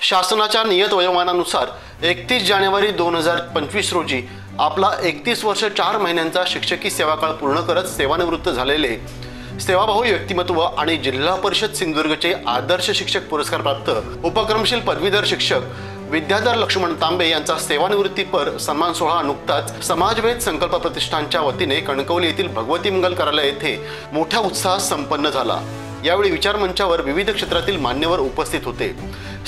शासनाच्या नियत वयोमानानुसार 31 जानेवारी 2025 रोजी आपला 31 वर्ष 4 महिन्यांचा शिक्षकी सेवाकाळ पूर्ण करत सेवानिवृत्त झालेले सेवाभाऊ व्यक्तिमत्व आणि जिल्हा परिषद सिंधुदुर्गचे आदर्श शिक्षक पुरस्कार प्राप्त उपक्रमशील पदवीधर शिक्षक विद्याधर लक्ष्मण तांबे यांचा सेवानिवृत्तीपर सन्मान सोहळा नुकताच समाजवेद संकल्प प्रतिष्ठानच्या वतीने कणकवली येथील भगवती मंगल कार्यालय येथे मोठ्या उत्साहात संपन्न झाला। यावेळी विचार मंचावर विविध क्षेत्रातील मान्यवर उपस्थित होते।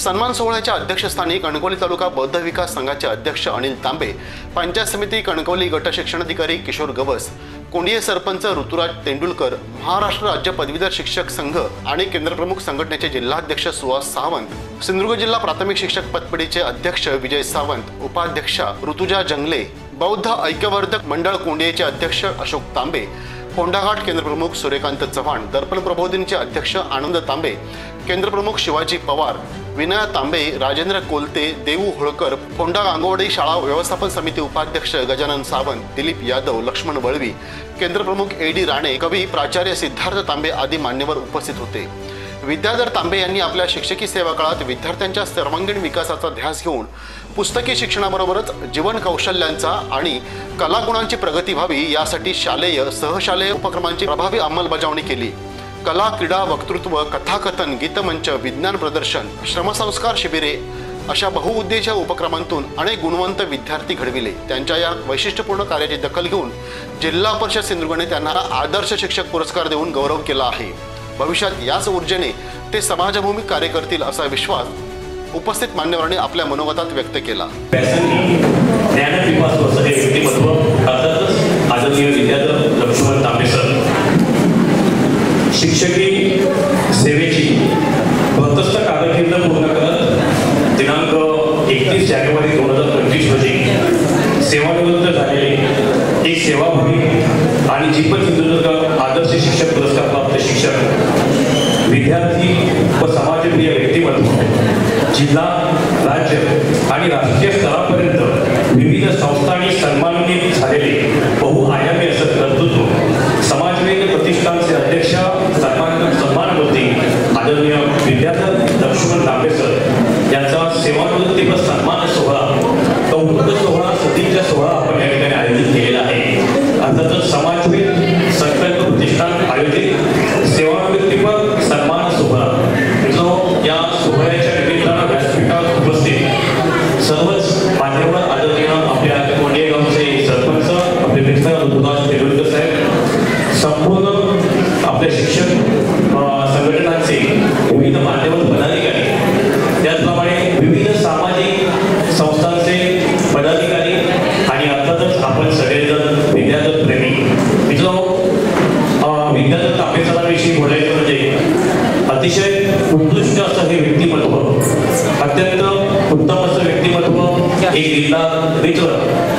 सन्मान सोहळ्याच्या अध्यक्षस्थानी कणकवली तालुका बौद्ध विकास संघाचे अध्यक्ष अनिल तांबे, पंचायत समिती कणकवली गट शिक्षणाधिकारी किशोर गवस, कोंडिये सरपंच ऋतुराज तेंडुलकर, महाराष्ट्र राज्य पदवीधर शिक्षक संघ आणि केंद्रप्रमुख संघटनेचे जिल्हाध्यक्ष सुहास सावंत, सिंधुदुर्ग जिल्हा प्राथमिक शिक्षक पतपेढीचे अध्यक्ष विजय सावंत, उपाध्यक्षा ऋतुजा जंगले, बौद्ध ऐक्यवर्धक मंडळ कोंडियेचे अध्यक्ष अशोक तांबे, फोंडाघाट केंद्रप्रमुख सूर्यकांत चव्हाण, दर्पण प्रबोधिनीचे अध्यक्ष आनंद तांबे, केंद्रप्रमुख शिवाजी पवार, विनय तांबे, राजेंद्र कोलते, देवू होळकर, फोंडा गांगोवडी शाळा व्यवस्थापन समिती उपाध्यक्ष गजानन सावंत, दिलीप यादव, लक्ष्मण वळवी, केंद्रप्रमुख एडी राणे, कवी प्राचार्य सिद्धार्थ तांबे आदी मान्यवर उपस्थित होते। विद्याधर तांबे यांनी आपल्या शिक्षकी सेवा काळात विद्यार्थ्यांच्या सर्वांगीण विकासाचा ध्यास घेऊन पुस्तकी शिक्षणाबरोबरच जीवन कौशल्यांचा आणि कलागुणांची प्रगती व्हावी यासाठी शालेय सहशालेय उपक्रमांची प्रभावी अंमलबजावणी केली। कला, क्रीडा, वक्तृत्व, कथाकथन, गीतमंच, विज्ञान प्रदर्शन, श्रमसंस्कार शिबिरे अशा बहुउद्देशीय उपक्रमांतून अनेक गुणवंत विद्यार्थी घडविले। त्यांच्या या वैशिष्ट्यपूर्ण कार्याची दखल घेऊन जिल्हा परिषद सिंधुदुर्गने त्यांना आदर्श शिक्षक पुरस्कार देऊन गौरव केला आहे। भविष्यात याच ऊर्जेने ते समाजभूमी कार्य करतील असा विश्वास उपस्थित मान्यवरांनी आपल्या मनोगतात व्यक्त केला। आदरणीय विद्याधर लक्ष्मण तांबे सर शिक्षकी सेवेची प्रशस्त कारकीर्द पूर्ण करत दिनांक 31 जानेवारी 2025 रोजी सेवानिवृत्त झालेले एक सेवाभावी आणि जिल्हा सिंधुदुर्ग आदर्श शिक्षक पुरस्कार प्राप्त शिक्षक विद्यार्थी व समाजप्रिय व्यक्तिमत्व जिल्हा राज्य आणि राष्ट्रीय स्तरापर्यंत विविध संस्थांनी सन्मानित झालेले बहुआयामी असं कर्तृत्व समाजवेद प्रतिष्ठानचे अध्यक्ष सन्मानमूर्ती आदरणीय विद्याधर लक्ष्मण तांबे सर यांचा सेवानिवृत्तीपर सन्मान सोहळा कौतुक सोहळा सदीचा सोहळा आपण या ठिकाणी आयोजित केलेला आहे। अर्थातच समाजवेद संकल्प प्रतिष्ठान आयोजित सेवानिवृत्तीपर सन्मान सोहळा जो या सोहळ्याच्या निमित्तानं व्यासपीठावर उपस्थित सर्वच मान्यवर आदरणीय आपल्या कोंडिये गावचे सरपंच आपले मित्र ऋतुराज तेंडुलकर साहेब, संपूर्ण आपल्या शिक्षक संघटनांचे विविध मान्यवर पदाधिकारी, त्याचप्रमाणे विविध सामाजिक संस्थांचे पदाधिकारी आणि अर्थातच आपण सगळेजण विद्याधर प्रेमी मित्र विद्याधर तांबे सरांविषयी बोलायचं म्हणजे अतिशय उत्कृष्ट असं हे व्यक्तिमत्व, अत्यंत उत्तम असं व्यक्तिमत्व, एक दिलदार मित्र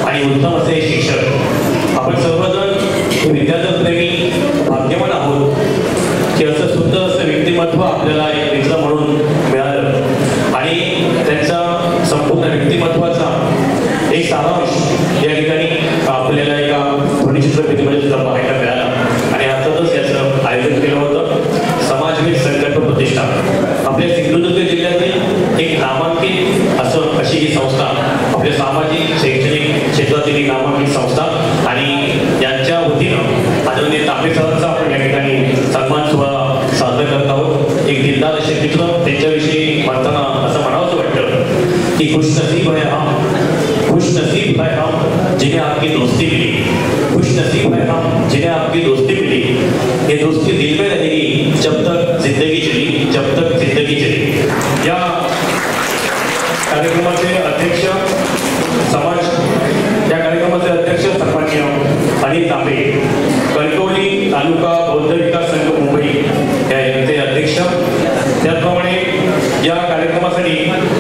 आणि उत्तम असे शिक्षक। आपण सर्वजण विद्याधर प्रेमी भाग्यवान आहोत की असं सुंदर असं व्यक्तिमत्व आपल्याला एक मित्र म्हणून मिळालं आणि त्यांचा संपूर्ण व्यक्तिमत्वाचा एक सारांश या ठिकाणी आपल्याला एका ध्वनिचित्रफितीमध्ये सुद्धा पाहायला मिळाला आणि अर्थातच याचं आयोजन केलं होतं समाजवेद संकल्प प्रतिष्ठान। आपल्या सिंधुदुर्ग जिल्ह्यातील एक नामांकित अशी ही संस्था, आपल्या सामाजिक शैक्षणिक क्षेत्रातील नामांकित संस्था आणि यांच्या वतीनं आदरणीय तांबे सरांचा आपण या ठिकाणी सन्मान सोहळा साजरा करत आहोत। एक दिलदार असे मित्र, त्यांच्याविषयी म्हणताना असं म्हणावंसं वाटतं की खुशनसीब है हम, खुशनसीब है हम जिन्हें आपकी दोस्ती मिली, खुशनसीब है हम जिन्हें आपकी दोस्ती मिली, ये दोस्ती दिल में रहेगी जब तक जिंदगी चली, जब तक जिंदगी चली। या कार्यक्रमाचे अध्यक्ष या कार्यक्रमाचे अध्यक्ष सन्माननीय अनिल तांबे, कणकवली तालुका बौद्ध विकास संघ मुंबई यांचे अध्यक्ष, त्याचप्रमाणे या कार्यक्रमासाठी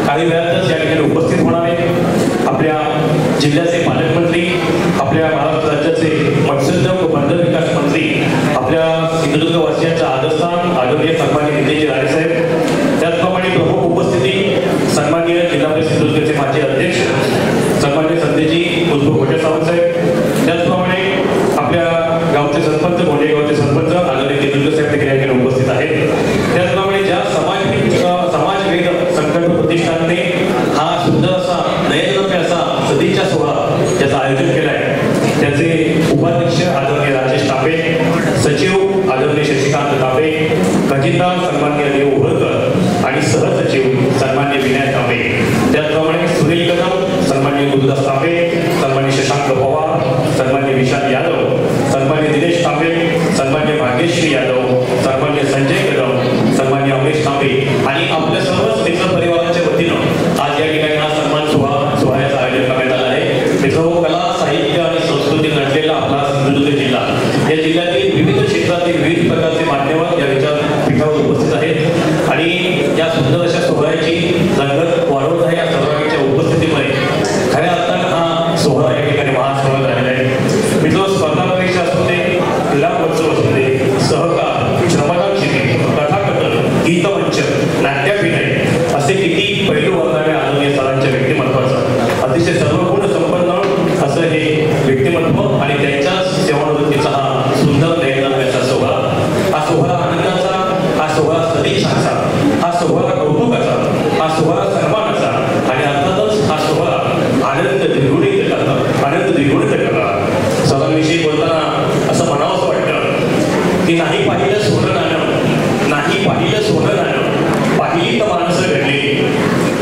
काही वेळातच या ठिकाणी उपस्थित होणारे आपल्या जिल्ह्याचे पालकमंत्री, आपल्या महाराष्ट्र राज्याचे मत्स्योद्योग व बंदर विकास मंत्री, आपल्या सिंधुदुर्ग वासियांचा आदरस्थान आदरणीय सन्माननीय नितेश राणे साहेब, त्याचप्रमाणे प्रमुख उपस्थिती सन्माननीय जिल्हा परिषद सिंधुदुर्गचे माजी अध्यक्ष सन्माननीय संदेजी उद्भव सावंत साहेब, त्याचप्रमाणे आपल्या गावचे सरपंच कोंडिये गावचे सरपंच आदरणीय तेंडुलकर साहेब देखील या ठिकाणी उपस्थित आहेत। त्याचप्रमाणे ज्या समाजवेद संकल्प प्रतिष्ठानने हा सोहळा सन्मानाचा आणि अर्थातच हा सोहळा आनंद द्विगुणित करणार. सणांविषयी बोलताना असं म्हणावंसं वाटतं की नाही पाहिलं सोनं नाणं, नाही पाहिलं सोनं नाणं, पाहिली तर माणसं घडलेली,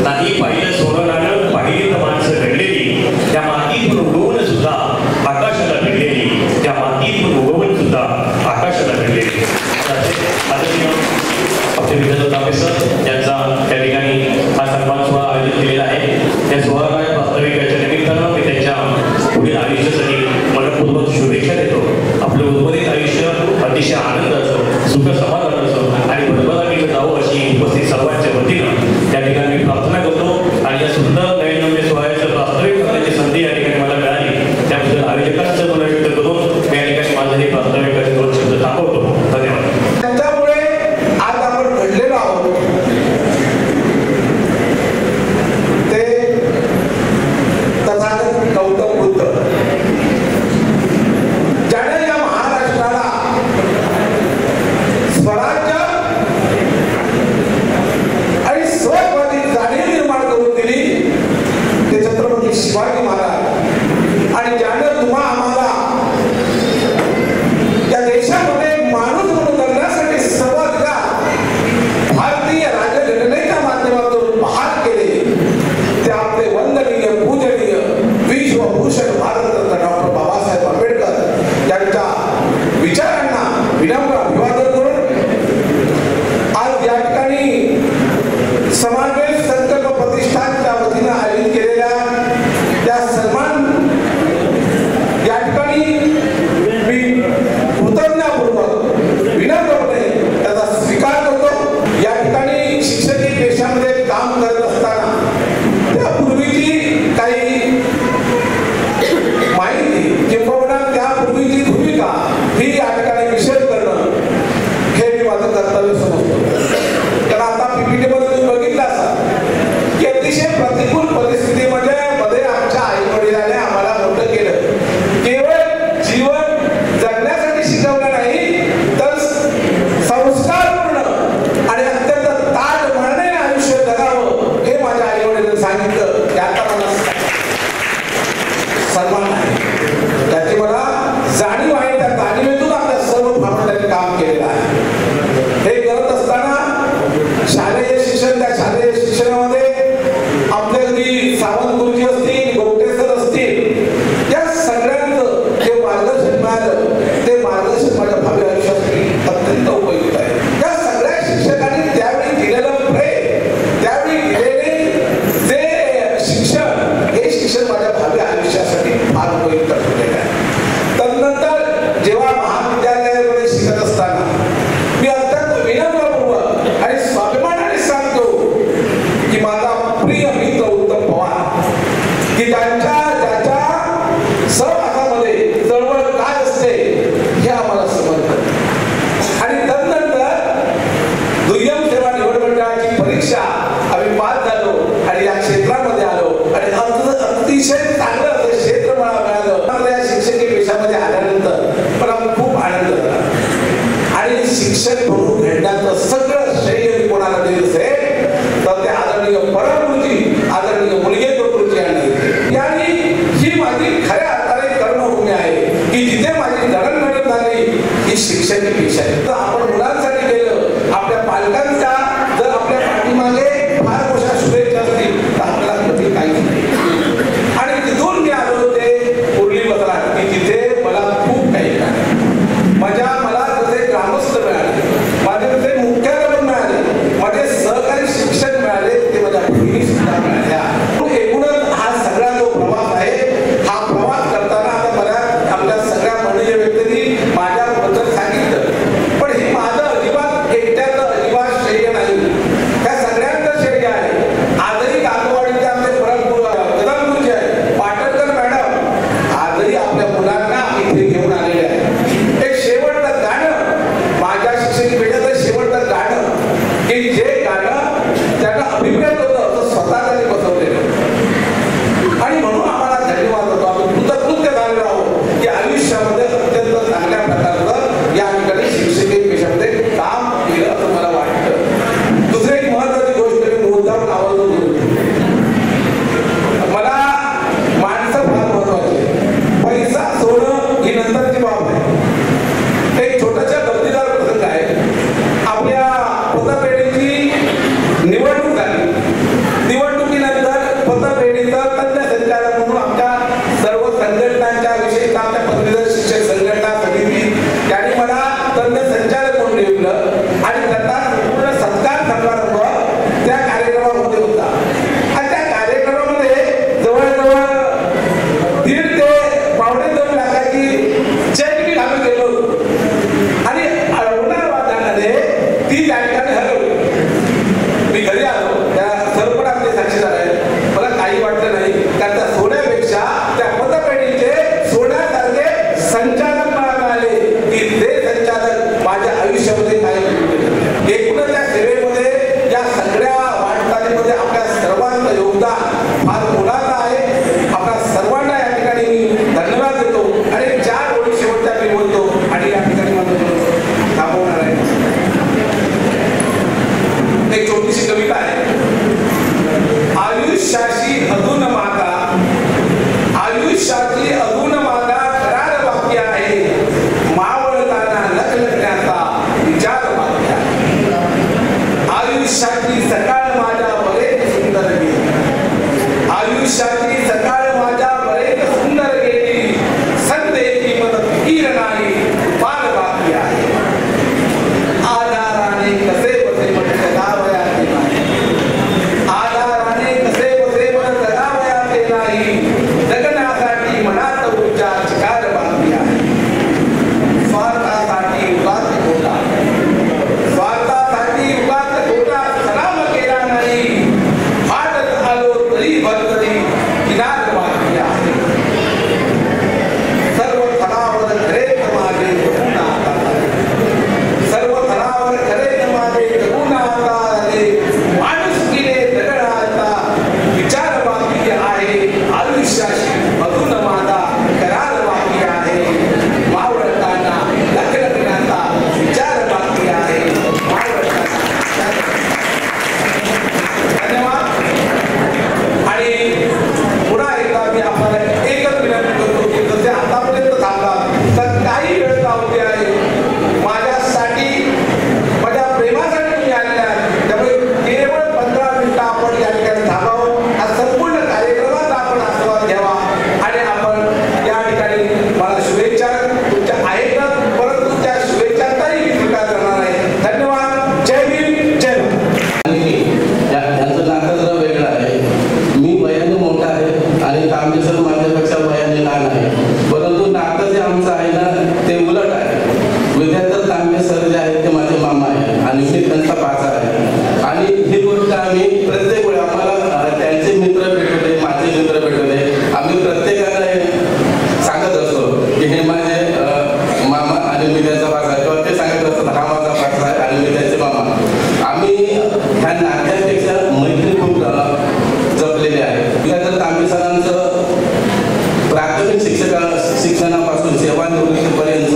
नाही पाहिलं सोनं नाणं, पाहिली तर माणसं घडलेली, त्या मातीतून उगवून सुद्धा आकाशाला भिडलेली, त्या मातीतून उगवून सुद्धा आकाशाला भिडलेली. आपले विद्याधर तांबे सर यांचा त्या ठिकाणी हा सन्मान सोहळा आयोजित केलेला आहे. या सोहळ्याला वास्तविकाच्या निमित्तानं मी त्यांच्या पुढील आयुष्यासाठी मनपूर्वक शुभेच्छा देतो. आपलं उर्वरित आयुष्य अतिशय आनंदाचं, सुख समाधानाचं आणि भरभराटीचं जावं अशी उपस्थित सर्वांच्या वतीनं त्या ठिकाणी मी प्रार्थना करतो. आणि या सुंदर नवीन सोहळ्याचं वास्तविक करण्याची संधी या ठिकाणी मला मिळाली, त्याबद्दल आयोजकांचं मन व्यक्त करून मी या ठिकाणी माझं हे प्रास्ताविक दोन शब्द थांबवतो. धन्यवाद. त्याच्यामुळे आज आपण घडलेलो आहोत ते तथागत गौतम बुद्ध, ज्याने या महाराष्ट्राला स्वराज्य आणि स्वस्वाधी जाणीव निर्माण करून दिली, ते छत्रपती शिवाजी महाराज. आणि ज्याने तुम्हा आम्हाला या देशामध्ये माणूस म्हणून करण्यासाठी सर्वाधिकार भारतीय राज्यघटनेच्या माध्यमातून बहाल केले, ते आपले वंदनीय पूजनीय विश्वभूषण भारतरत्न डॉक्टर बाबासाहेब आंबेडकर यांच्या विचारांना विनम्र अभिवादन करून आज या ठिकाणी समावेश संकल्प प्रतिष्ठानच्या वतीनं आयोजित केलेल्या त्या सन्मान या ठिकाणी मी कृतज्ञतापूर्वक विनम्रपणे त्याचा स्वीकार करतो. या ठिकाणी शिक्षकी पेशामध्ये काम करत असताना त्यापूर्वीची काही माहिती किंवा त्यापूर्वीची भूमिका ही या ठिकाणी विशद करणं हे मी माझं कर्तव्य समजतो. कारण आता पीपीटी मध्ये तुम्ही बघितलं असाल की अतिशय प्रतिकूल परिस्थितीमध्ये आमच्या आई वडिलांनी आम्हाला मोठं केलं. केवळ जीवन जगण्यासाठी शिकवलं नाही, तर संस्कारपूर्ण आणि अत्यंत ताजमाने आयुष्य जगावं हे माझ्या आई वडिलांनी सांगितलं. याचा मला सन्मान आहे, त्याची मला जाणीव आहे. त्या जाणीवेतून आपल्या सर्व भावंडांनी काम केलेलं आहे. हे करत असताना शालेय शिक्षण, त्या शालेय शिक्षणामध्ये आपल्या घरी सावंत गुरुजी असतील, गोपटे सर असतील, या सगळ्यांचं जे मार्गदर्शन मिळालं, ते मार्गदर्शन माझ्या भावी आयुष्यासाठी अत्यंत उपयुक्त आहे. या सगळ्या शिक्षकांनी त्यावेळी दिलेलं प्रेम, त्यावेळी दिलेले जे शिक्षण, हे शिक्षण माझ्या भावी आयुष्यासाठी फार उपयुक्त ठरलेलं आहे. तदनंतर जेव्हा महाविद्यालयामध्ये शिकत असताना मी अत्यंत विनम्रपूर्वक आणि स्वाभिमानाने सांगतो की माझा प्रिय मित्र उत्तम पवार, की ज्याच्या सहवासामध्ये चळवळ काय असते हे आम्हाला समजतं. आणि तदनंतर दुय्यम सेवा निवड मंडळाची परीक्षा आम्ही पास झालो आणि या क्षेत्रामध्ये आलो आणि अतिशय चांगलं असं क्षेत्र मला मिळालं. या शिक्षकी पेशामध्ये आल्यानंतर मला खूप आनंद झाला. आणि शिक्षक म्हणून घडण्याचं सगळं श्रेय कोणाला दिलं असेल तर ते आदरणीय परमगुरुजी, आदरणीय मुलगेकर गुरुजी यांनी. ही माझी खऱ्या अर्थाने कर्मभूमी आहे की जिथे माझी जडणघडण झाली ही शिक्षकी पेशा आहे. तर आपण मुलांसाठी केलं, आपल्या पालकांच्या जर आपल्या पाठीमागे फार मोठ्या शुभेच्छा असतील तर आपल्याला कधी काहीच नाही. आणि तिथून मी आलो ते उरली बसला की जिथे मला खूप काही मिळालं. मला जसे ग्रामस्थ मिळाले, माझे जसे मुख्याध्यापक मिळाले, माझे सहकारी शिक्षक मिळाले, ते माझ्या बहिणी सुद्धा मिळाल्या. एकूणच हा सगळा जो प्रवास आहे, हा प्रवास करताना आता मला आपल्या सगळ्या मंडळी व्यक्तींनी माझ्याबद्दल सांगितलं, पण हे माझं अजिबात एकट्याचं अजिबात श्रेय नाही, त्या सगळ्यांचं श्रेय आहे. आजही कागवाडीचे आमचे प्रधानगुरुजी आहे, पाटणकर मॅडम आजही आपल्या मुलांना इथे घेऊन आलेले आहे. एक शेवटचं गाणं, माझ्या शिक्षकी पेशाचं शेवटचं गाणं, की जे गाणं त्यांना अभिप्रेत होतं असं स्वतः त्यांनी बसवलेलं. योगदान फार मोलाचं आहे. आपल्या सर्वांना या ठिकाणी मी धन्यवाद देतो आणि 4 ओळी शेवटच्या मी बोलतो आणि या ठिकाणी माझं थांबवणार आहे. एक छोटीशी कविता आहे. आयुष्याशी अधून मागा, आयुष्याची अधून मागा करार वाक्य आहे, मावळताना लखलखण्याचा विचार वाक्य आहे. आयुष्याची सकाळ माझ्या बरेच सुंदर गेली, आयुष्याची सकाळ माझ्या बरेच सुंदर गेली, संध्येची मत फिकीर नाही पार बाकी आहे. आधाराने कसे बसे मन जगावयाचे नाही, आधाराने कसे बसे मन जगावयाचे नाही, जगण्यासाठी मनात ऊर्जा चिकार बाकी आहे. स्वार्थासाठी उगाच खोटा, स्वार्थासाठी उगाच खोटा सलाम केला नाही, फाटत आलो तरी भरतरी किनार बाकी आहे. सर्व थरावर खरेच माझे जगून आता आले, सर्व थरावर खरेच माझे जगून आता आले, माणुसकीने जगण्याचा विचार बाकी आहे. आयुष्याशी अजून माझा करार बाकी आहे, मावळताना लखलखण्याचा विचार बाकी आहे, मावळताना. धन्यवाद. आणि पुन्हा एकदा मी आपल्याला एकच विनंती करतो की जसे आतापर्यंत थांबला तर काही वेळ लावते आहे, माझ्यासाठी माझ्या प्रेमासाठी मी आलेले आहे, त्यामुळे केवळ 15 मिनिटं आपण या ठिकाणी थांबावं. हा संपूर्ण कार्यक्रमाचा आपण आस्वाद घ्यावा आणि आपण या ठिकाणी मला शुभेच्छा तुमच्या आहेतच, परंतु त्या शुभेच्छांचाही मी स्वीकार करणार आहे. धन्यवाद. जय भीम, जय भारत. यांचं नातं जरा वेगळं आहे. मी वयाने मोठा आहे आणि तांबे सर माझ्यापेक्षा वयाने लहान आहे, परंतु नातं जे आमचं आहे ना ते उलट आहे. विद्याधर तांबे सर जे आहेत ते माझे मामा आहे आणि मी त्यांचा पाचा आहे. आणि ही गोष्ट आम्ही प्रत्येक वेळी आम्हाला त्यांचे मित्र भेटले, माझे मित्र भेटले, आम्ही प्रत्येकाला हे सांगत असतो की हे माझे मामा आणि मी त्यांचा पाचा आहे, किंवा ते सांगत असतात हा माझा पाचा आहे आणि मी त्यांचे मामा. आम्ही ह्या नात्यापेक्षा मैत्री खूप जपलेली आहे. विद्याधर तांबे सरांचं प्राथमिक शिक्षणापासून सेवानिवृत्तीपर्यंत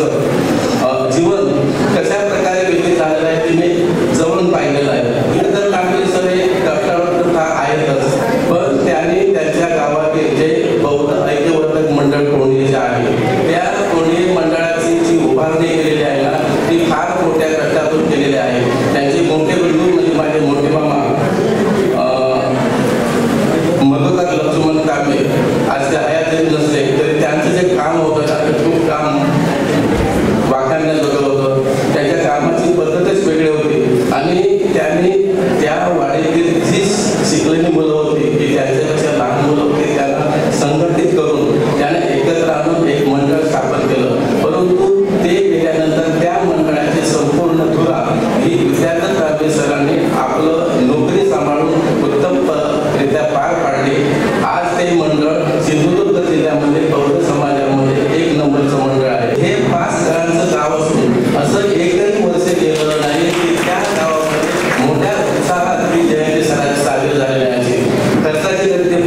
जीवन कशा प्रकारे व्यतीत झालेलं आहे ते मी जवळून पाहिलेलं आहे. विद्याधर तांबे सर हे कष्टाळू आहेतच, पण त्यांनी त्यांच्या गावातील जे बौद्ध ऐक्यवर्धक मंडळ कोणी जे आहे त्या कोणी मंडळाची जी उभारणी केलेली आहे ना ती फार मोठ्या कष्टातून केलेली आहे. त्यांचे मोठे बंधू म्हणजे माझे मोठे मामा मधुकर लक्ष्मण तांबे आज ते हयात नसले तरी त्यांचं जे काम होतं ना ते खूप काम वाखाणण्याजोगं होतं. त्याच्या कामाची पद्धतच वेगळी होती आणि त्यांनी त्या वाडीतील जी शिकलेली मुलं होती की त्यांच्यापेक्षा लहान मुलं होती त्यांना संघटित करून त्याने एकत्र आणून एक मंडळ स्थापन केलं. परंतु ते केल्यानंतर त्या मंडळाची संपूर्ण धुरा ही विद्याधर तांबे सरांनी आपलं नोकरी सांभाळून उत्तमरित्या पार पाडली. आज ते मंडळ सिंधुदुर्ग जिल्ह्यामध्ये बौद्ध समाजामध्ये 1 नंबरचं मंडळ आहे. हे 5 घरांचं गाव असून असं एकही वर्ष गेलं नाही की त्या गावामध्ये मोठ्या उत्साहात ती जयंती सरांची साजरी झालेली आहे. खर्चाची गर्दी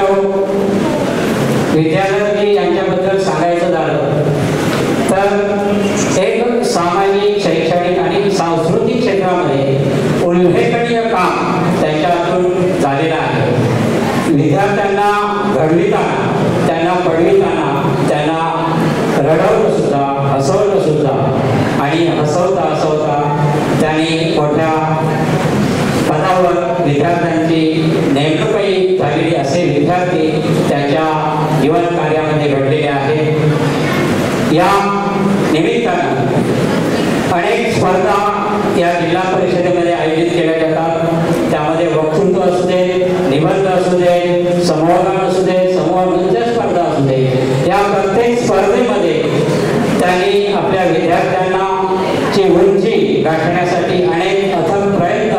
मित्र विद्यार्थी यांच्याबद्दल सांगायचं झालं तर एक सामाजिक, शैक्षणिक आणि सांस्कृतिक क्षेत्रामध्ये उल्लेखनीय काम त्यांच्या हातून झालेलं आहे. विद्यार्थ्यांना घडविताना, त्यांना पडविताना, त्यांना रडवलं सुद्धा, हसवलं सुद्धा आणि हसवता त्यांनी मोठ्या पदावर विद्यार्थ्यांची नेमणूकही झालेली असे विद्यार्थी त्यांच्या जीवन कार्यामध्ये घडलेले आहेत. या निमित्तानं अनेक स्पर्धा या जिल्हा परिषदेमध्ये आयोजित केल्या जातात. त्यामध्ये वक्तृत्व असू दे, निबंध असू दे, समूहगान असू दे, समूह स्पर्धा असू दे, या प्रत्येक स्पर्धेमध्ये त्यांनी आपल्या विद्यार्थ्यांना ची उंची गाठण्यासाठी अनेक अथक प्रयत्न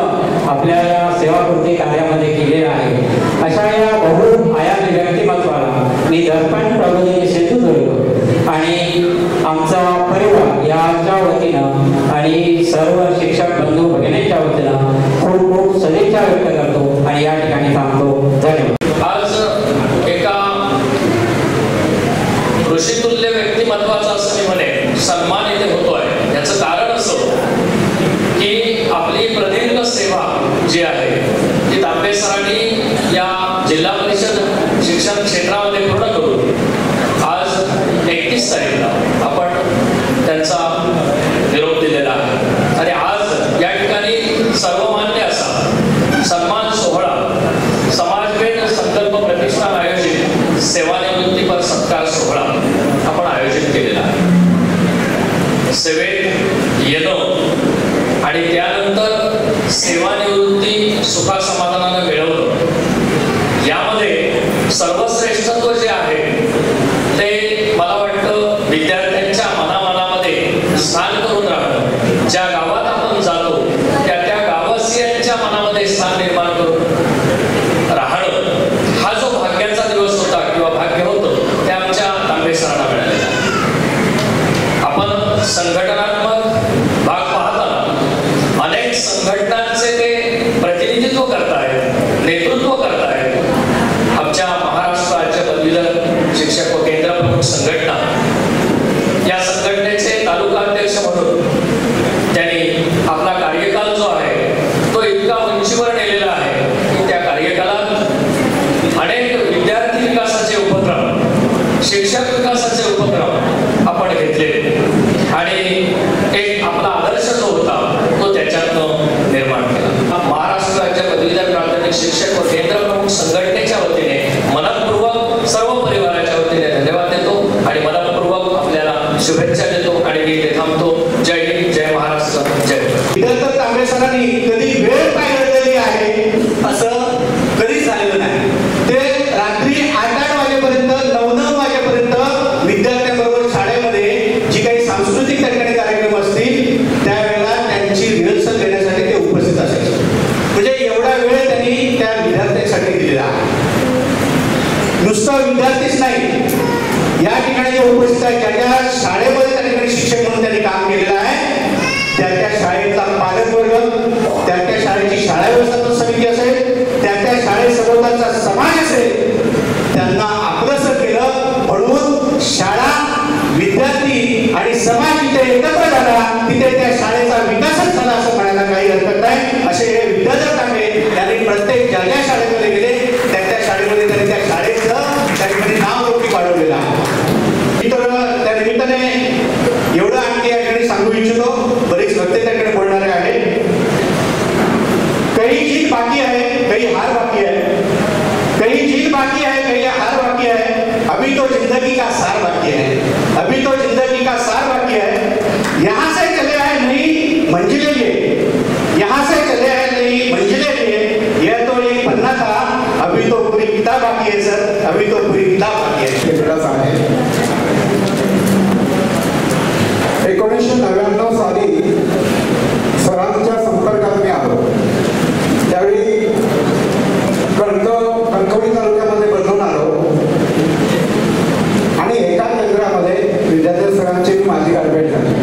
आपल्या या सेवापूर्ती कार्यामध्ये केलेला आहे. अशा या बहुआयामी व्यक्तिमत्वाला मी दर्पण प्रबोधिनी सिंधुदुर्ग आणि आमचा परिवार याच्या वतीनं आणि सर्व शिक्षक बंधू भगिनींच्या वतीनं खूप खूप सदिच्छा व्यक्त करतो आणि या ठिकाणी थांबतो. धन्यवाद. आज एका ऋषितुल्य व्यक्तिमत्वाचा असं मी म्हणेन सन्मान इथे होतोय. याचं कारण असं की आपली प्रदीर्घ सेवा जी आहे ती तांबे सरांनी या जिल्हा परिषद शिक्षण क्षेत्रामध्ये पूर्ण करून आज 31 तारीखला आपण त्यांचा निरोप दिलेला आहे. आणि आज या ठिकाणी सर्वमान्य असा सन्मान सोहळा समाजवेद संकल्प प्रतिष्ठान आयोजित सेवानिवृत्तीपर सत्कार सोहळा आपण आयोजित केलेला आहे. सेवेत येणं आणि त्यानंतर सेवानिवृत्ती सुखासमाधानानं मिळवणं यामध्ये सर्वश्रेष्ठत्व जे आहे ते मला वाटतं विद्यार्थ्यांच्या मनामध्ये स्थान करून राहणं. ज्या गावात आपण जातो त्या गाववासियांच्या मनामध्ये स्थान निर्माण करून राहणं हा जो भाग्याचा दिवस होता किंवा भाग्य होतं ते आमच्या तांबे सरांना मिळालेलं आहे. आपण संघटनात्मक भाग पाहताना अनेक संघटनांचे ते प्रतिनिधित्व करतायत, नेतृत्व करतायत. आमच्या महाराष्ट्र राज्य पदवीधर शिक्षक व केंद्र प्रमुख संघटना या संघटनेचे तालुका अध्यक्ष म्हणून त्यांनी आपला कार्यकाल जो आहे तो इतका उंचीवर नेलेला आहे की त्या कार्यकालात अनेक विद्यार्थी विकासाचे उपक्रम, शिक्षक विकासाचे उपक्रम आपण घेतले आणि एक आपला आदर्श जो होता तो त्याच्यातनं निर्माण केला. महाराष्ट्र राज्य पदवीधर प्राथमिक शिक्षक व केंद्र प्रमुख संघटनेच्या वतीने मनपूर्वक सर्व परिवाराच्या वतीने धन्यवाद देतो आणि मनपूर्वक आपल्याला शुभेच्छा देतो आणि मी इथे थांबतो. जय हिंद, जय महाराष्ट्र, जय. विद्यार्थी तांबे सरांनी कधी वेळ पाहिलेली आहे असं कधीच झालेलं नाही. ते रात्री 8-8 वाजेपर्यंत 9-9 वाजेपर्यंत विद्यार्थ्यांबरोबर शाळेमध्ये जी काही सांस्कृतिक ठिकाणी कार्यक्रम असतील त्यावेळेला त्यांची रिहर्सल घेण्यासाठी ते उपस्थित असायचे. म्हणजे एवढा वेळ त्यांनी त्या विद्यार्थ्यांसाठी दिलेला आहे. नुसतं विद्यार्थीच नाही, या ठिकाणी जे उपस्थित आहे ज्या शाळेमध्ये त्या ठिकाणी शिक्षक म्हणून त्यांनी काम केलेलं आहे त्या शाळेचा पालकवर्ग, त्या शाळेची शाळा व्यवस्थापन समिती असेल, त्या शाळेसोबतचा समाज असेल, त्यांना आपलंसं केलं. म्हणून शाळा, विद्यार्थी आणि समाज जिथे एकत्र झाला तिथे त्या शाळेचा विकासच झाला असं म्हणायला काही हरकत नाही. असे हे विद्याधर तांबे त्यांनी प्रत्येक ज्या शाळेमध्ये गेले त्या शाळेमध्ये त्यांनी त्या शाळेचं त्या ठिकाणी नाव रोखी वाढवलेलं आहे. तर त्या निमित्ताने एवढं आणखी या ठिकाणी सांगू इच्छितो. बरेच वक्ते त्या ठिकाणी बोलणारे आहेत. काही जीत बाकी आहे, काही हार बाकी है, काही जीत बाकी है, काही हार बाकी है. अभी तो जिंदगी का सार बाकी है, अभी तो जिंदगी का सार बाकी है. यहाँ से चले आए नई मंजिलें लिए, यहाँ से चले आए नई मंजिलें लिए. यह तो एक पन्ना था, अभी तो पूरी किताब बाकी है सर, अभी तो पूरी किताब बाकी है. 1999 साली सरांच्या संपर्कात मी आलो. त्यावेळी कणकवली तालुक्यामध्ये बदलून आलो आणि एका केंद्रामध्ये विद्यार्थी सरांची माझी गाठभेट झाली.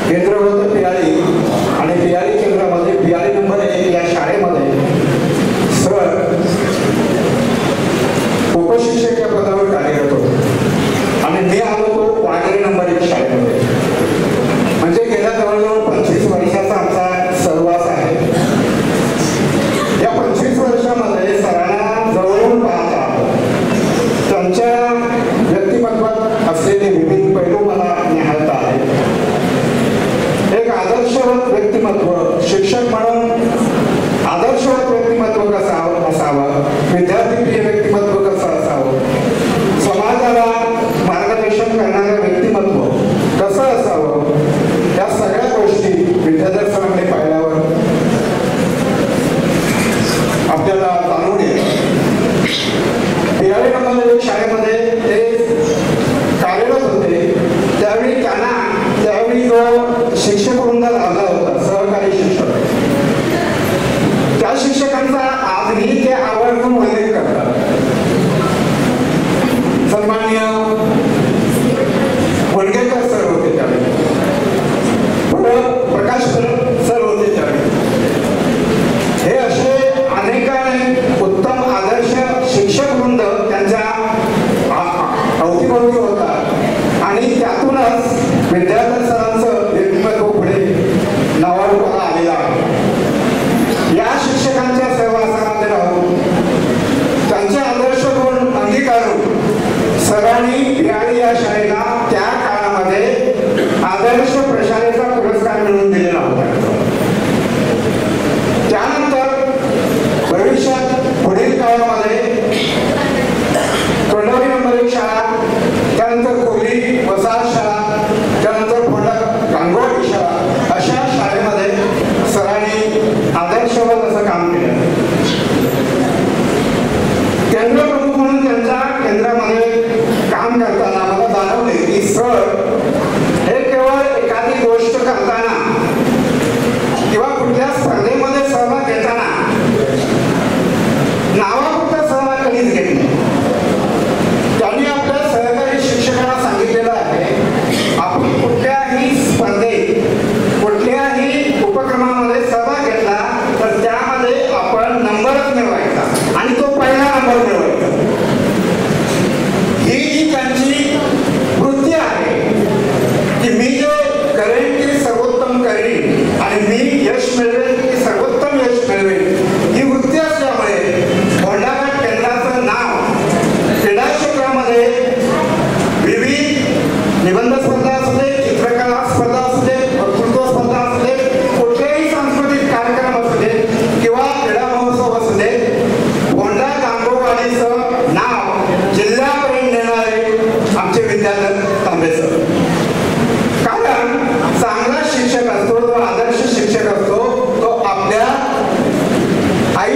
केंद्र होतं पियाळी आणि पियाळी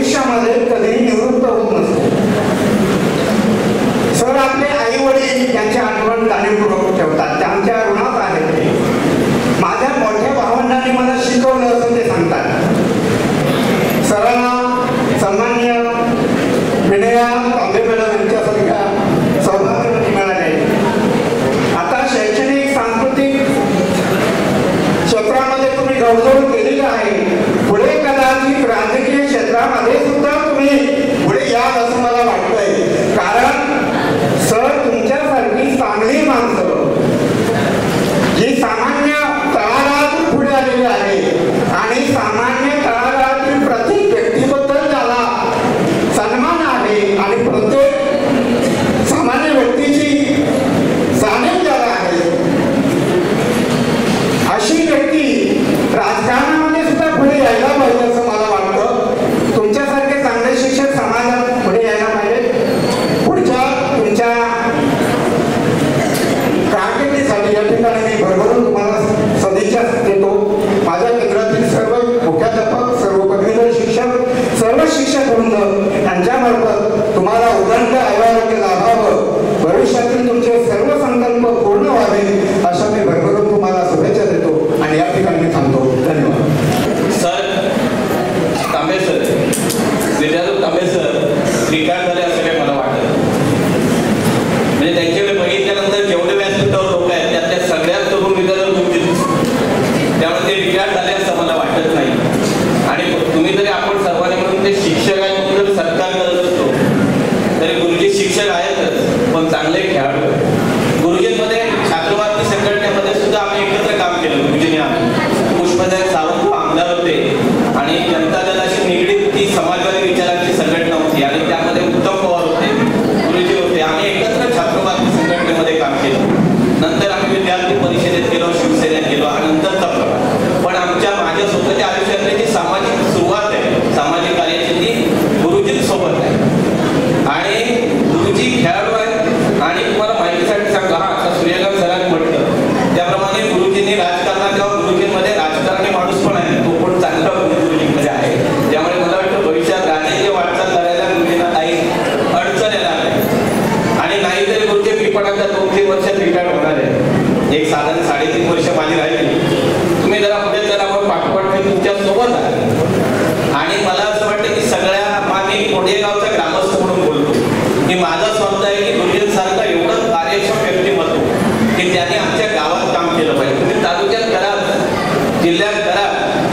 भविष्यामध्ये कधीही निवृत्त होत नसते. सर आपले आई वडील त्यांची आठवण जाणीवपूर्वक ठेवतात, त्यांच्या ऋणात आहेत ते. माझ्या मोठ्या भावंडांनी मला शिकवलं असं ते सांगतात. सरांना सन्माननीय विनया तांबे मॅडम यांच्यासारख्या सौभाग्य मिळाले. आता शैक्षणिक सांस्कृतिक क्षेत्रामध्ये तुम्ही घवघव केलेली आहे. पुढे कदाचित राजकीय क्षेत्रामध्ये सुद्धा तुम्ही पुढे याल असं मला वाटतंय. कारण सर तुमच्यासारखी चांगली माणसं जी सामान्य तळागाळातून पुढे आलेली आहे आणि सामान्य तळागाळातील प्रत्येक व्यक्तीबद्दल त्याला सन्मान आहे आणि प्रत्येक सामान्य व्यक्तीची जाणीव त्याला आहे, अशी व्यक्ती राजकारणामध्ये सुद्धा पुढे यायला पाहिजे असं मला वाटतं. तुमच्यासारखे चांगले शिक्षक समाजात पुढे यायला पाहिजे. पुढच्या तुमच्या कारकिर्दीसाठी या ठिकाणी मी भरभरून तुम्हाला सदिच्छा देतो. माझ्या केंद्रातील सर्व मुख्याध्यापक, सर्व पदवीधर शिक्षक, सर्व शिक्षक वृंद यांच्यामार्फत तुम्हाला उदंड आयुर्वेद लाभावं, भविष्यातील तुमचे सर्व संकल्प पूर्ण व्हावे अशा मी भरभरून तुम्हाला शुभेच्छा देतो आणि या ठिकाणी मी थांबतो. धन्यवाद. सर तांबे सर, विद्याधर तांबे सर रिटायर झाले असं काही मला वाटत. म्हणजे त्यांच्याकडे बघितल्यानंतर जेवढे व्यासपीठावर लोक आहेत त्यातल्या सगळ्यात तरुण विद्याधर गुरुजी, त्यामुळे ते रिटायर झाले असं मला वाटत नाही. आणि तुम्ही जरी आपण सर्वांनी म्हणून ते शिक्षक आहेत म्हणून जर सत्कार करत असतो तरी गुरुजी शिक्षक आहेतच, पण चांगले खेळाडू. गुरुजींमध्ये छात्रवादी संघटनेमध्ये सुद्धा आम्ही एकत्र काम केलं. गुरुजींनी आम्ही पुष्पदाय सावंत आमदार होते आणि जनता दलाशी निगडीत ती समाजवादी विचारांची संघटना होती आणि त्यामध्ये उत्तम पवार होते, गुरुजी होते. आम्ही एकत्र छात्रवादी संघटनेमध्ये काम केलं. नंतर आम्ही विद्यार्थी परिषदेत गेलो, शिवसेनेत गेलो आणि नंतरचा प्रवास. पण माझ्या स्वतःच्या आयुष्यातली जी सामाजिक सुरुवात आहे सामाजिक कार्याची ती गुरुजींसोबत आहे. आणि गुरुजी खेळाडू आहेत आणि तुम्हाला माहितीसाठी सांगा, आता सूर्यकांत सरांनी म्हटलं त्याप्रमाणे गुरुजींनी राजकारणात किंवा गुरुजींमध्ये राजकारणी माणूस पण आहे, तो पण चांगला गुरुजींमध्ये आहे. त्यामुळे मला वाटतं भविष्यात राजकीय वाटचाल करायला गुरुजींना काही अडचण येणार नाही. आणि नाहीतरी गुरुजी मी पण आता 2-3 वर्षात रिटायर होणार आहे. एक साधारण 3.5 वर्ष माझी राहिली. तुम्ही जरा पुढे जरा आपण पाठोपाठ तुमच्या सोबत आहे. आणि मला असं वाटतं की सगळ्या मी कोंडेगावचा ग्रामस्थ म्हणून बोलतो की माझा स्वार्थ आहे की गुरुजींसारखं एवढं कार्यक्षम व्यक्तिमत्व की त्यांनी आमच्या गावात काम केलं पाहिजे. तुम्ही तालुक्यात करा, जिल्ह्यात करा,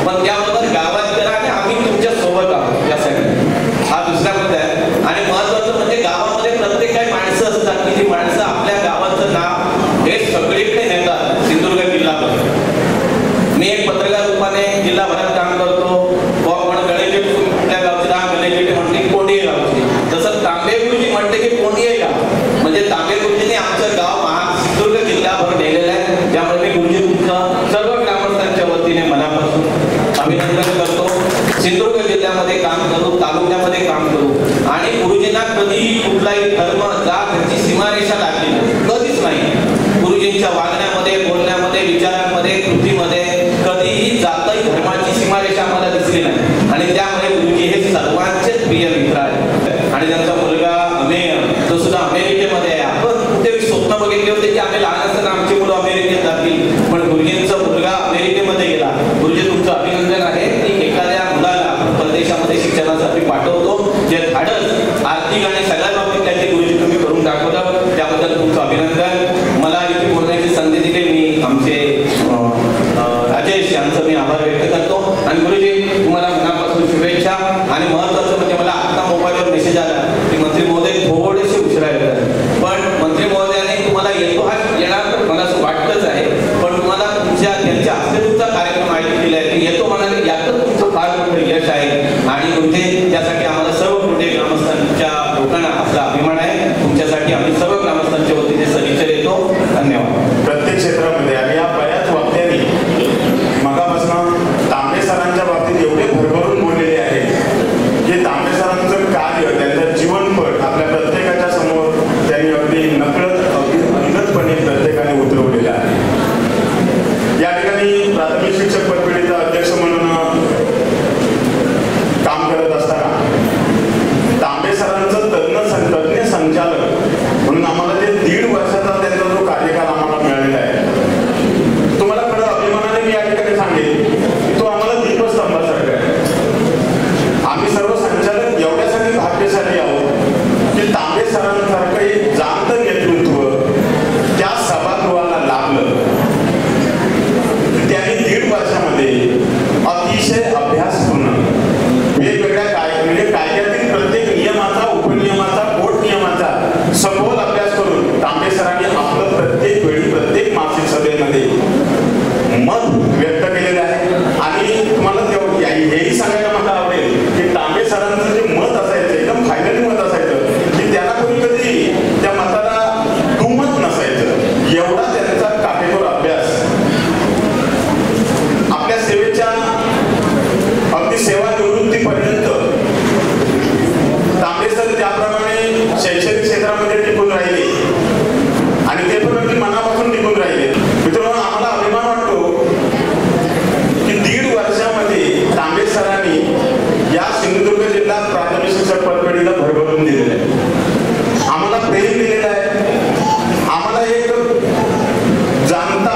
पण त्याबरोबर गावात करा आणि आम्ही तुमच्या सोबत आहोत यासाठी. हा दुसरा मुद्दा आहे. आणि महत्वाचं म्हणजे गावामध्ये प्रत्येक काही माणसं असतात की ती माणसं आपल्या गावाचं नाव हे सगळीकडे नेतात. सिंधुदुर्ग जिल्हाभर मी एक पत्रकार रूपाने जिल्हाभरात काम करतो. गणेशेट कुठल्या गावचे नाव गणेशेट म्हणते कोंडिये गावचे, तसं तांबे गुरुजी म्हणते की कोंडिये गाव. म्हणजे तांबे गुरुजींनी आमचं गाव सिंधुदुर्ग जिल्हाभर नेलेलं आहे. त्यामुळे मी गुरुजी तुमचं सर्व ग्रामस्थांच्या वतीने मनापासून अभिनंदन करतो. सिंधुदुर्ग जिल्ह्यामध्ये काम करू, तालुक्यामध्ये काम करू आणि गुरुजींना कधीही कुठलाही धर्म जात ह्याची सीमारेषा लागली कधीच नाही. गुरुजींच्या वागण्यामध्ये, बोलण्यामध्ये, विचारांमध्ये, कृतीमध्ये कधीही जातही धर्माची सीमारेषा आम्हाला दिसली नाही. आणि त्यामुळे गुरुजी हे सर्वांचेच प्रिय मित्र आहेत. आणि त्यांचा मुलगा अमेय तो सुद्धा अमेरिकेमध्ये आहे. आपण कुठे स्वप्न बघितले होते की आम्ही लहान असताना आमची मुलं अमेरिकेत जातील, पण गुरुजींचा मुलगा अमेरिकेमध्ये गेला. गुरुजी तुमचं अभिनंदन आहे की एखाद्या मुलाला आपण परदेशामध्ये शिक्षणासाठी पाठवतो, जे धाडस आर्थिक आणि सगळ्या बाबतीत त्याचे गुरुजी तुम्ही करून दाखवलं, त्याबद्दल तुमचं अभिनंदन. मला इथे बोलण्याची संधी दिली, मी आमचे राजेश यांचं मी आभार व्यक्त करतो. आणि गुरुजी तुम्हाला या सिंधुदुर्ग जिल्हा प्राथमिक शिक्षक पदवीला भरभरून दिलेलं आहे, आम्हाला प्रेम दिलेलं आहे, आम्हाला एक जाणता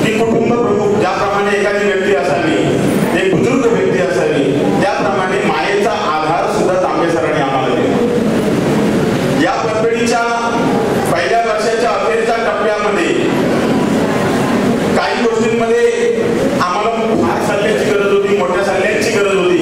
की कुटुंब प्रमुख ज्याप्रमाणे एखादी व्यक्ती असावी, एक बुजुर्ग व्यक्ती असावी, त्याप्रमाणे मायेचा आधार सुद्धा तांबे सरांनी आम्हाला दिला। या पदवीच्या पहिल्या वर्षाच्या अखेरच्या टप्प्यामध्ये काही गोष्टींमध्ये आम्हाला फार सल्ल्याची गरज होती, मोठ्या सल्ल्यांची गरज होती,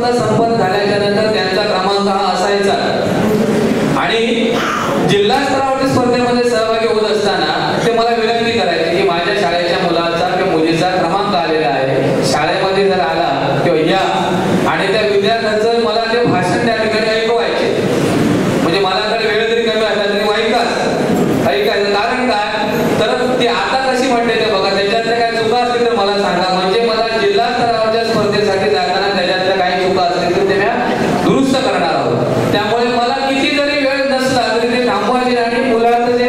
स्पर्धा संपन्न झाल्याच्या नंतर त्यांचा क्रमांक हा असायचा आणि जिल्हा स्तरावरच्या स्पर्धेमध्ये सहभागी होत असताना ते मला विनंती करायचे की माझ्या शाळेच्या मुलाचा किंवा मुलीचा क्रमांक आलेला आहे, शाळेमध्ये जर आला किंवा या, आणि त्या विद्यार्थ्यांचं मला ते भाषण त्या ठिकाणी ऐकवायचे. म्हणजे माझ्याकडे वेळ जरी कमी असला तरी ऐकायचं. कारण काय तर ती आता कशी म्हणते ते बघा, त्याच्यातल्या काही चुका असतील तर मला सांगा, म्हणजे मला जिल्हा स्तरावरच्या स्पर्धेसाठी जाताना त्याच्यातल्या काही चुका असतील तर त्या दुरुस्त करणार आहोत. त्यामुळे मला किती जरी वेळ नसला तरी ते थांबवायचे आणि मुलाचं जे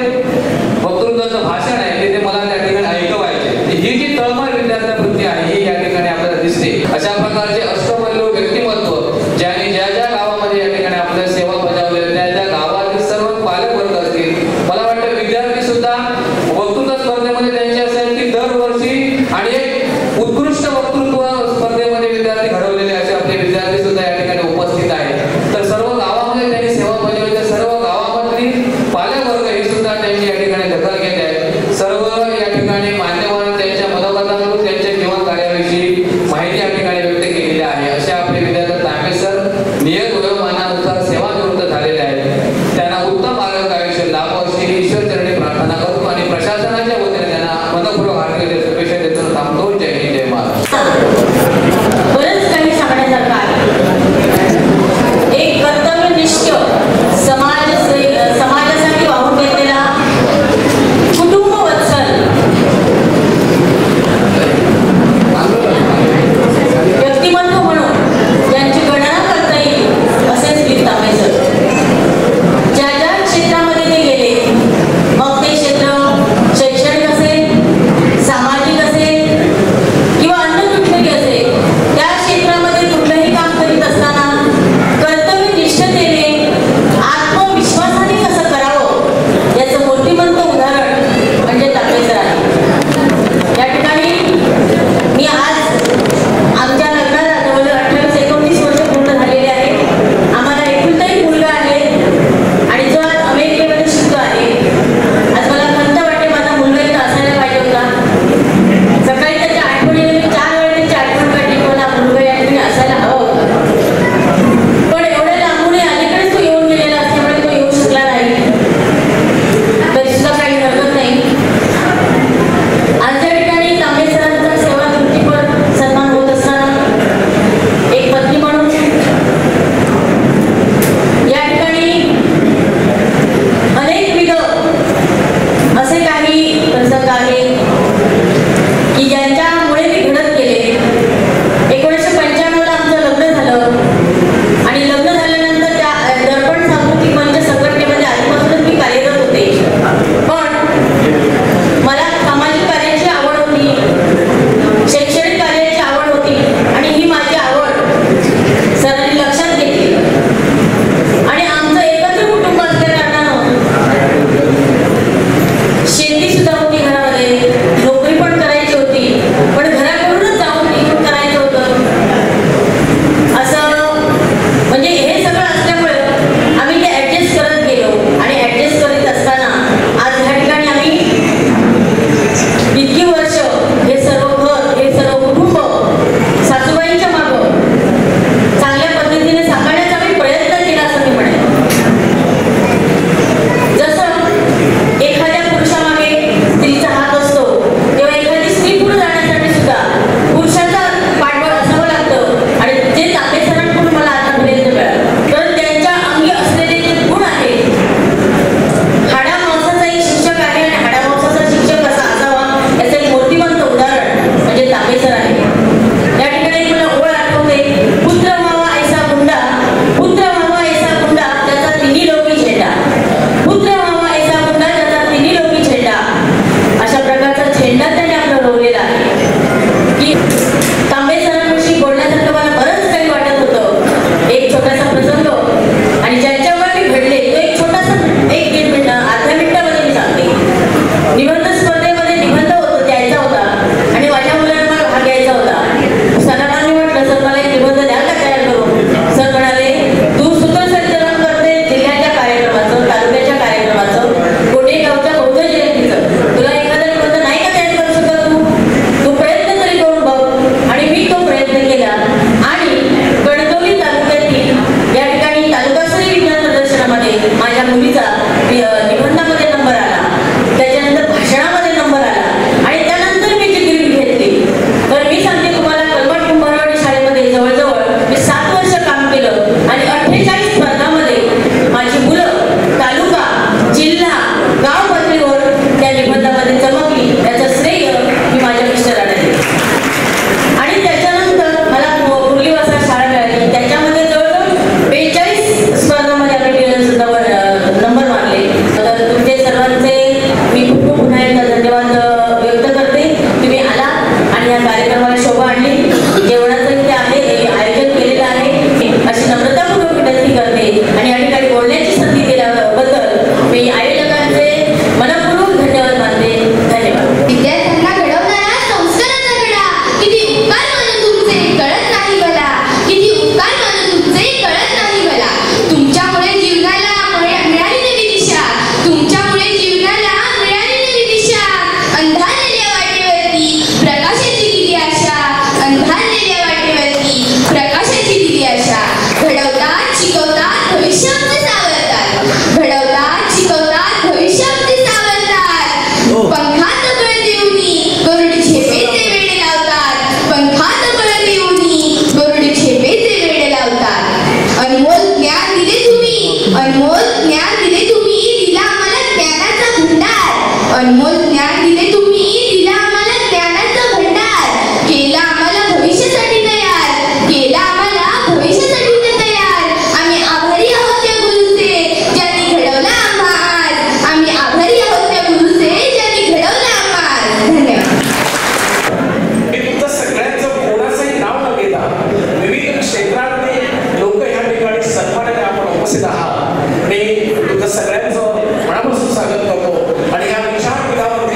वक्तृत्वाचं भाषण आहे ते मला त्या ठिकाणी ऐकवायचे. ही जी तळमळ विद्यार्थ्यावृत्ती आहे ही या ठिकाणी आपल्याला दिसते. अशा प्रकारचे अष्टमल्लू व्यक्तिमत्व ज्यांनी ज्या ज्या गावामध्ये या ठिकाणी आपल्या सेवा बजावल्या त्या त्या गावातील सर्व पालक वर्ग असतील, मला वाटतं विद्यार्थी सुद्धा वक्तृत्व स्पर्धेमध्ये त्यांची असेल की दरवर्षी आणि एक उत्कृष्ट वक्तृत्व स्पर्धेमध्ये विद्यार्थी घडवलेले असे आपले विद्यार्थी सुद्धा या ठिकाणी उपस्थित आहेत. तर सर्व गावा ज्ञान दिले तुम्ही, दिला आम्हाला ज्ञानाचा भंडार. अनमोल ज्ञान दिले तुम्ही, दिला आम्हाला ज्ञानाचा भंडार. केला आम्हाला भविष्यासाठी तयार, केला आम्हाला भविष्यासाठी तयार. आम्ही आभारी आहोत त्या गुरुचे ज्यांनी घडवला आम्हास. आम्ही आभारी आहोत त्या गुरुचे ज्यांनी घडवला आम्हास. धन्यवाद. मी तुमचं सगळ्यांचं कोणाचंही नाव न घेता विविध क्षेत्रातले लोक ह्या ठिकाणी सन्मानाने आपण उपस्थित आहात. मी तुमचं सगळ्यांचं मनापासून स्वागत करतो आणि या विशाल पीठावर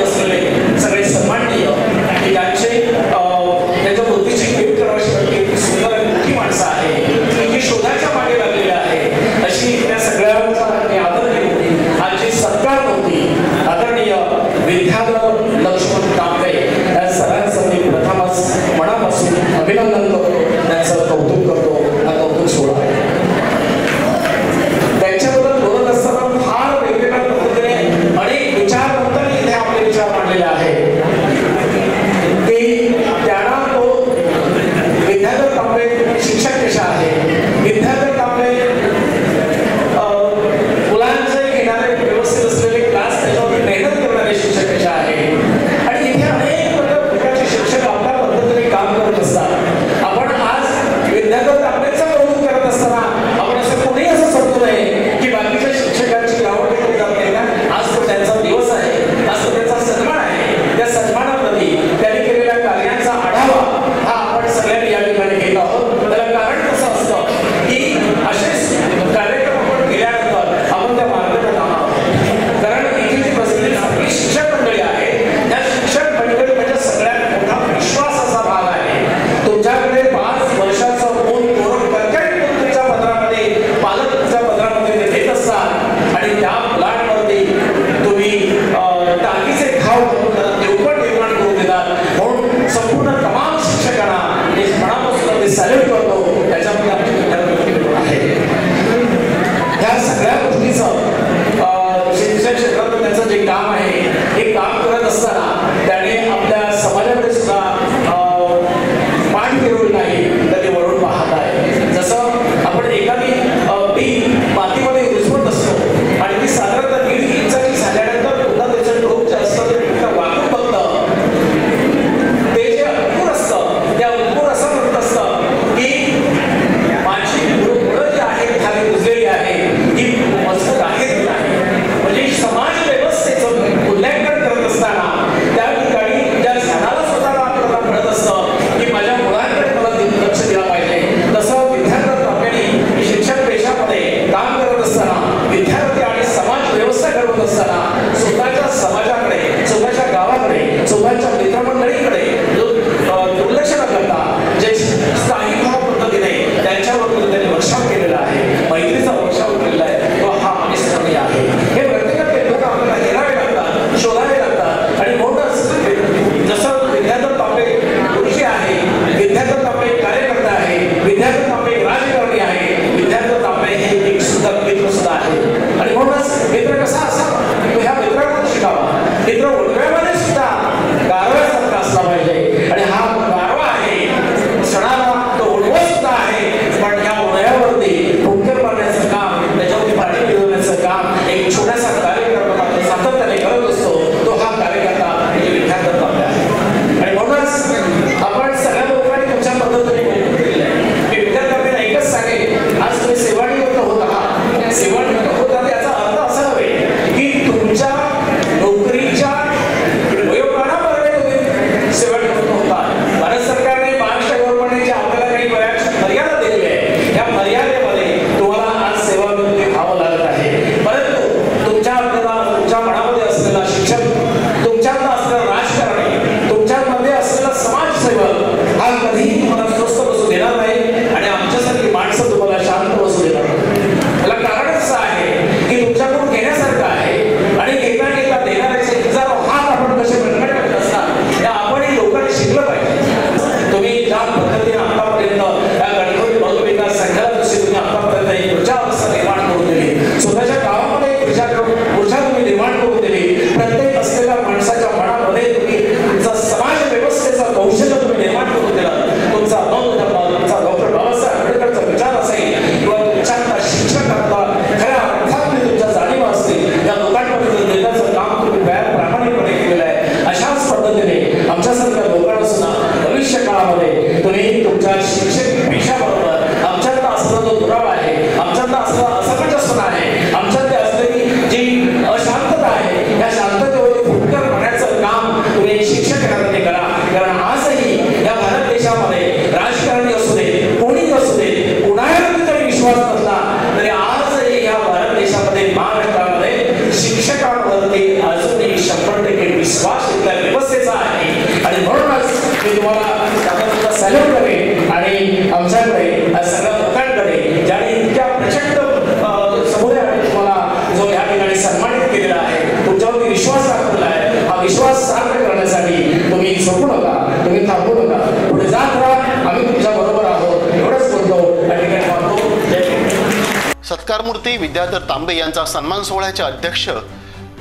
सत्कारमूर्ती विद्याधर तांबे यांचा सन्मान सोहळ्याचे अध्यक्ष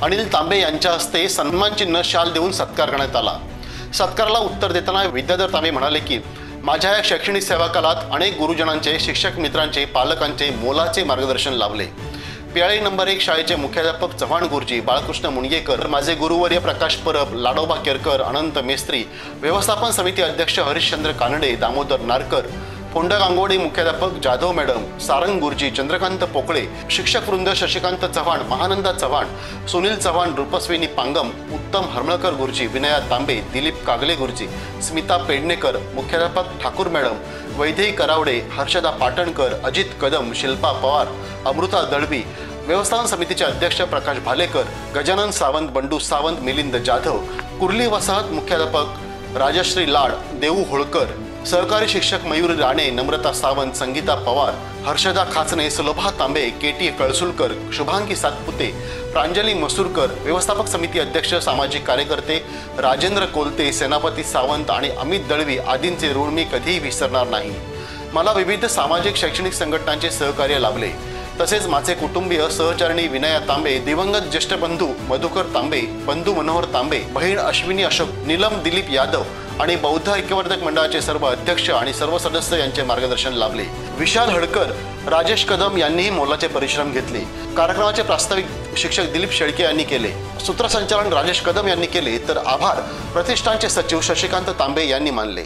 अनिल तांबे यांच्या हस्ते सन्मान चिन्ह शाल देऊन सत्कार करण्यात आला। सत्काराला उत्तर देताना विद्याधर तांबे म्हणाले की माझ्या या शैक्षणिक सेवा कालात अनेक गुरुजनांचे, शिक्षक मित्रांचे, पालकांचे मोलाचे मार्गदर्शन लाभले। पियाळी नंबर 1 शाळेचे मुख्याध्यापक चव्हाण गुरुजी, बाळकृष्ण मुणगेकर, माझे गुरुवर्य प्रकाश परब, लाडोबा केरकर, अनंत मेस्त्री, व्यवस्थापन समिती अध्यक्ष हरिश्चंद्र कानडे, दामोदर नारकर, फोंडा गांगोडे मुख्याध्यापक जाधव मॅडम, सारंग गुरुजी, चंद्रकांत पोकळे, शिक्षक वृंद शशिकांत चव्हाण, महानंदा चव्हाण, सुनील चव्हाण, रूपस्विनी पांगम, उत्तम हरमळकर गुरुजी, विनया तांबे, दिलीप कागले गुरुजी, स्मिता पेडणेकर, मुख्याध्यापक ठाकूर मॅडम, वैदेही करावडे, हर्षदा पाटणकर, अजित कदम, शिल्पा पवार, अमृता दळवी, व्यवस्थापन समितीचे अध्यक्ष प्रकाश भालेकर, गजानन सावंत, बंडू सावंत, मिलिंद जाधव, कुर्ली वसाहत मुख्याध्यापक राजश्री लाड, देऊ होळकर, सहकारी शिक्षक मयूर राणे, नम्रता सावंत, संगीता पवार, हर्षदा खाचने, सुलभा तांबे, केटी कळसुलकर, शुभांगी सातपुते, प्रांजली मसूरकर, व्यवस्थापक समिती अध्यक्ष, सामाजिक कार्यकर्ते राजेंद्र कोलते, सेनापती सावंत आणि अमित दळवी आदींचे ऋण मी कधीही विसरणार नाही। मला विविध सामाजिक शैक्षणिक संघटनांचे सहकार्य लाभले। तसेच माझे कुटुंबीय सहचारिणी विनया तांबे, दिवंगत ज्येष्ठ बंधू मधुकर तांबे, बंधू मनोहर तांबे, बहीण अश्विनी अशोक, नीलम दिलीप यादव आणि बौद्ध ऐक्यवर्धक मंडळाचे सर्व अध्यक्ष आणि सर्व सदस्य यांचे मार्गदर्शन लाभले। विशाल हडकर, राजेश कदम यांनीही मोलाचे परिश्रम घेतले। कार्यक्रमाचे प्रास्ताविक शिक्षक दिलीप शेळके यांनी केले। सूत्रसंचालन राजेश कदम यांनी केले, तर आभार प्रतिष्ठानचे सचिव शशिकांत तांबे यांनी मानले।